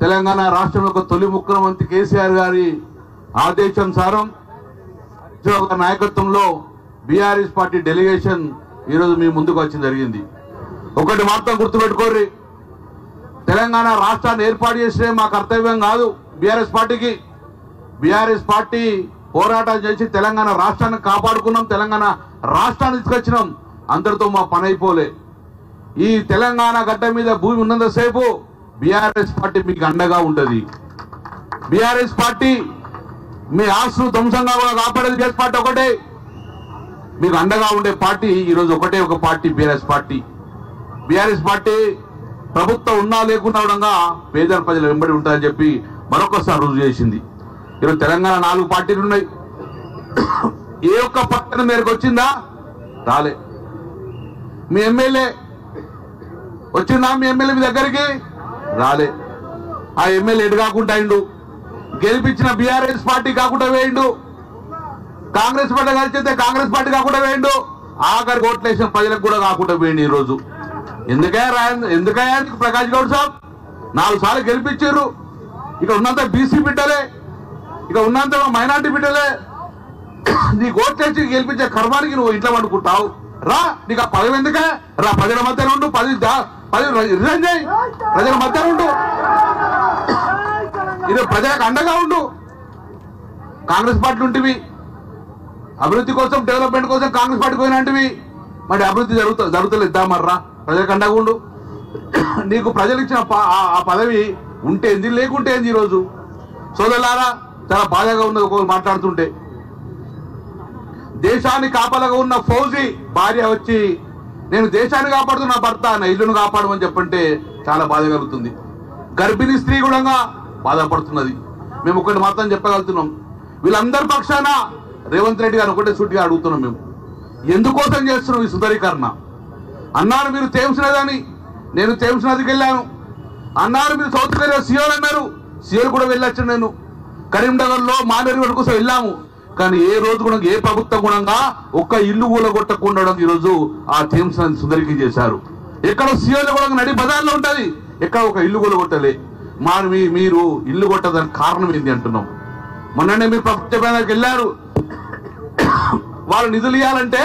తెలంగాణ రాష్ట్రం యొక్క తొలి ముఖ్యమంత్రి కేసీఆర్ గారి ఆదేశానుసారం నాయకత్వంలో బీఆర్ఎస్ పార్టీ డెలిగేషన్ ఈరోజు మీ ముందుకు వచ్చి జరిగింది. ఒకటి మాత్రం గుర్తుపెట్టుకోర్రి, తెలంగాణ రాష్ట్రాన్ని ఏర్పాటు చేసే మా కర్తవ్యం కాదు. బీఆర్ఎస్ పార్టీకి బీఆర్ఎస్ పార్టీ పోరాటం చేసి తెలంగాణ రాష్ట్రాన్ని కాపాడుకున్నాం, తెలంగాణ రాష్ట్రాన్ని తీసుకొచ్చినాం. అందరితో మా పని అయిపోలే. ఈ తెలంగాణ గడ్డ మీద భూమి ఉన్నంతసేపు బీఆర్ఎస్ పార్టీ మీకు అండగా ఉంటుంది. బీఆర్ఎస్ పార్టీ మీ ఆస్తులు ధ్వంసంగా కూడా కాపాడేది బీఆర్ఎస్ పార్టీ ఒకటే. మీకు అండగా ఉండే పార్టీ ఈరోజు ఒకటే ఒక party, BRS party. BRS party ప్రభుత్వం ఉన్నా లేకున్నా కూడా పేదల ప్రజలు వెంబడి ఉంటారని చెప్పి మరొకసారి రుజువు చేసింది. ఈరోజు తెలంగాణ 4 పార్టీలు ఉన్నాయి. ఏ ఒక్క పట్టణ మేరకు వచ్చిందా? రాలే. మీ ఎమ్మెల్యే వచ్చిందా? మీ ఎమ్మెల్యే మీ దగ్గరికి రాలే. ఆ ఎమ్మెల్యే ఎటు కాకుండా అయిండు, గెలిపించిన బీఆర్ఎస్ పార్టీ కాకుండా వేయండు, కాంగ్రెస్ పార్టీ కలిసితే కాంగ్రెస్ పార్టీ కాకుండా వేయండు, ఆఖరికి ఓట్లేసిన ప్రజలకు కూడా కాకుండా వేయండి. ఈరోజు ఎందుకయ్యా ప్రకాష్ గౌడ్ సాబ్ 4 సార్లు గెలిపించారు. ఇక్కడ ఉన్నంత బీసీ బిడ్డలే, ఇక్కడ ఉన్నంత మైనార్టీ బిడ్డలే. నీకు ఓట్లేసి గెలిపించే కర్మానికి నువ్వు ఇంట్లో వండుకుంటావు. రా, నీకు ఆ పదవి ఎందుకే? రా, ప్రజల మధ్యలో ఉండు, 10 రిజైన్ చేయి, ప్రజల మధ్యలో ఉండు, ఇది ప్రజలకు అండగా ఉండు. కాంగ్రెస్ పార్టీ ఉంటివి, అభివృద్ధి కోసం డెవలప్మెంట్ కోసం కాంగ్రెస్ పార్టీ పోయినట్టువి. మరి అభివృద్ధి జరుగుతలేదా? మర్రా, ప్రజలకు అండగా ఉండు. నీకు ప్రజలు ఇచ్చిన ఆ పదవి ఉంటే ఏంది, లేకుంటే ఏంది? ఈరోజు సోదరులారా, చాలా బాధగా ఉన్నది ఒకరు మాట్లాడుతుంటే. దేశాన్ని కాపాలగా ఉన్న ఫౌజీ భార్య వచ్చి నేను దేశాన్ని కాపాడుతున్నా భర్త నా ఇల్లును కాపాడమని చెప్పంటే చాలా బాధ కలుగుతుంది. గర్భిణీ స్త్రీ కూడా బాధపడుతున్నది. మేము ఒకటి మాత్రం చెప్పగలుగుతున్నాం, వీళ్ళందరి పక్షాన రేవంత్ రెడ్డి గారు ఒకటే సూటిగా అడుగుతున్నాం. మేము ఎందుకోసం చేస్తున్నాం ఈ సుందరీకరణ? అన్నారు మీరు థేమ్స్ నదని, నేను థేమ్స్ నదికి వెళ్ళాను అన్నారు. మీరు సౌత్ కొరియా సియోల్ అన్నారు, సియోల్ కూడా వెళ్ళొచ్చు. నేను కరీంనగర్లో మానేరు వరకు కోసం వెళ్ళాము. కానీ ఏ రోజు కూడా ఏ ప్రభుత్వం కూడా ఒక్క ఇల్లు కూలగొట్టకుండా ఈరోజు ఆ థేమ్స్ నది సుందరీకరణ చేశారు. ఎక్కడ సియోల్ కూడా నడి బజార్లో ఉంటుంది, ఎక్కడ ఒక ఇల్లు కూలగొట్టలే. మీరు ఇల్లు కొట్టడానికి కారణం ఏంటి అంటున్నాం. మొన్ననే మీరు ప్రభుత్వానికి వెళ్ళారు, వాళ్ళు నిధులు ఇవ్వాలంటే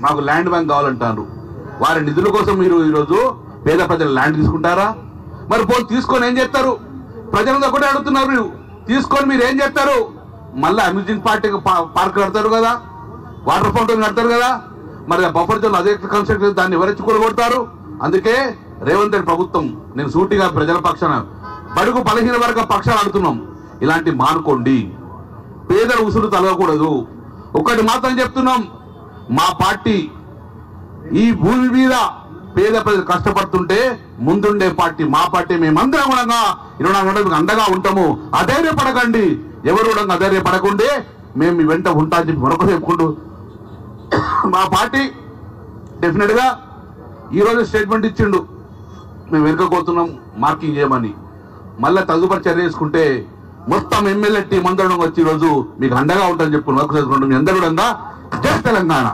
మాకు ల్యాండ్ బ్యాంక్ కావాలంటారు. వారి నిధుల కోసం మీరు ఈరోజు పేద ప్రజలు ల్యాండ్ తీసుకుంటారా? మరి పోయి తీసుకొని ఏం చేస్తారు? ప్రజలంతా కూడా అడుగుతున్నారు. మీరు తీసుకొని మీరు ఏం చేస్తారు? మళ్ళీ అమ్యూజింగ్ పార్క్ కడతారు కదా, వాటర్ ఫౌంటైన్ కడతారు కదా. మరి ఆ బఫర్ జోన్ అదే కన్స్ట్రక్షన్ దాన్ని ఎవరెచ్చి కూడగొడతారు. అందుకే రేవంత్ రెడ్డి ప్రభుత్వం, నేను సూటిగా ప్రజల పక్షాన బడుగు బలహీన వర్గ పక్షాలు అడుగుతున్నాం, ఇలాంటి మానుకోండి. పేదల ఉసురు తలగకూడదు. ఒకటి మాత్రం చెప్తున్నాం, మా పార్టీ ఈ భూమి మీద పేద ప్రజలు కష్టపడుతుంటే ముందుండే పార్టీ మా పార్టీ. మేమందరం కూడా 24 గంటలకు అండగా ఉంటాము. అధైర్యపడకండి, ఎవరు కూడా అధైర్యపడకుండే మేము మీ వెంట ఉంటా అని చెప్పి మరొక చెప్పుకుంటూ మా పార్టీ డెఫినెట్ గా ఈరోజు స్టేట్మెంట్ ఇచ్చిండు, మేము వెనుకపోతున్నాం మార్కింగ్ చేయమని. మళ్ళీ తదుపరి చర్య చేసుకుంటే మొత్తం ఎమ్మెల్యే టీం అందరం వచ్చి ఈరోజు మీకు అండగా ఉంటారని చెప్పి మరొక మీ అందరూ కూడా జై తెలంగాణ.